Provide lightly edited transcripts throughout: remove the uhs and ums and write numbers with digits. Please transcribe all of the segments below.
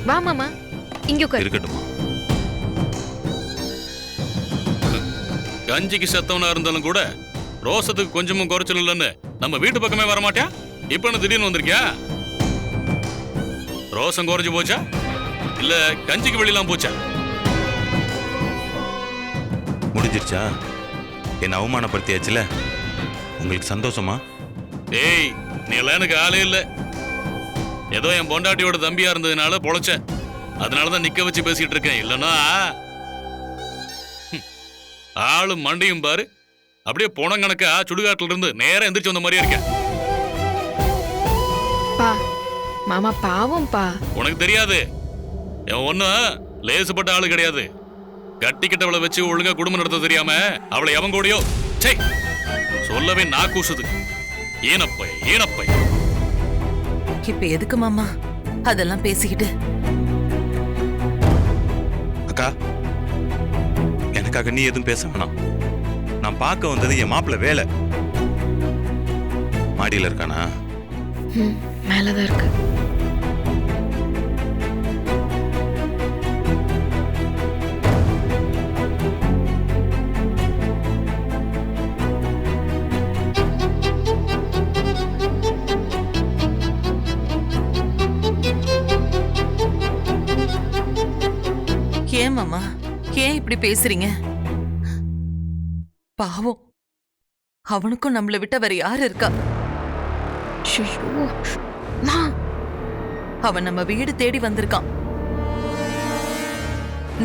வா மாமா, இங்க உட்காரு. இருக்கட்டும். கஞ்சிக்கு செத்தவனா இருந்தாலும் கூட ரோசத்துக்கு கொஞ்சமும் குறைச்சல் இல்லைன்னு நம்ம வீட்டு பக்கமே வர மாட்டியா? இப்ப என்ன திடீர்னு வந்திருக்கியா? ரோசம் குறைஞ்சு போச்சா இல்ல கஞ்சிக்கு வெளியெல்லாம் போச்சா? முடிஞ்சிருச்சா? என்ன அவமானப்படுத்தியாச்சுல, உங்களுக்கு சந்தோஷமா? ஏய், நீ எல்லாம் எனக்கு ஆளே இல்ல. ஏதோ என் பொண்டாட்டியோட தம்பியா இருந்ததுனால பொழைச்ச. அதனாலதான் நிக்க வச்சு பேசிட்டு இருக்கேன். இல்லன்னா ஆளும் மண்டையும் பாரு, அப்படியே பொணங்கணக்கா சுடுகாட்டுல இருந்து நேரா எந்திரிச்சு வந்த மாதிரியே இருக்கேன். பா, மாமா பாவம் பா. உனக்கு தெரியாது, என் ஒன்னும் லேசுப்பட்ட ஆளு கிடையாது. கட்டிக்கிட்டவளை வச்சு ஒழுங்கா குடும்பம் நடத்த தெரியாம அவளை எவன் கூடயோ சொல்லவே நாக்கூசுது. ஏனப்பை ஏனப்பை. இப்ப எதுக்கு மாமா அதெல்லாம் பேசிக்கிட்டு? அக்கா, எனக்காக நீ எதுவும் பேச வேணாம். நான் பார்க்க வந்தது என் மாப்பிள்ள வேலை. மாடியில் இருக்கானா? மேலதான் இருக்கு. ஏன் மாமா, ஏன் இப்படி பேசுறீங்க? பாவம், அவனுக்கும் நம்மளை விட்ட வேற யாரு இருக்கா? அவன் நம்ம வீடு தேடி வந்திருக்கான்.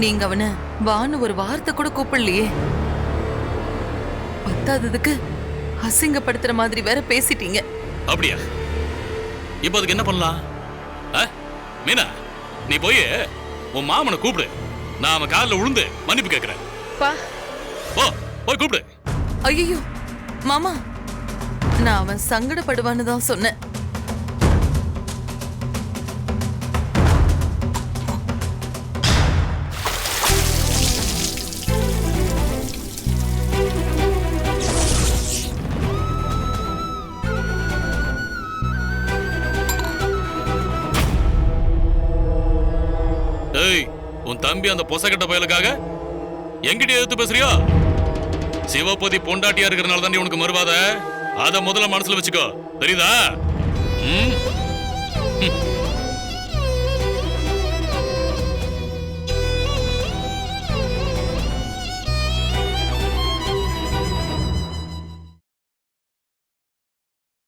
நீங்க அவனை வான்னு ஒரு வார்த்தை கூட கூப்பிடலையே. பத்தாததுக்கு அசிங்கப்படுத்துற மாதிரி வேற பேசிட்டீங்க. அப்படியா? இப்ப அதுக்கு என்ன பண்ணலாம்? மீனா, நீ போய் உன் மாமனை கூப்பிடு. நான் அவன் காலில் விழுந்து மன்னிப்பு கேட்கிறேன். போய் கூப்பிடு. ஐயோ மாமா, நான் அவன் சங்கடப்படுவான்னு தான் சொன்னேன். ஏய், உன் தம்பி அந்த பொசக்கட்ட பயலுக்காக எங்கிட்ட எதிர்த்து பேசுறியோ? சிவபதி பொண்டாட்டியா இருக்கிறனால தாண்டி உனக்கு மறுவாத. அத முதல்ல மனசுல வச்சுக்கோ, தெரியுதா?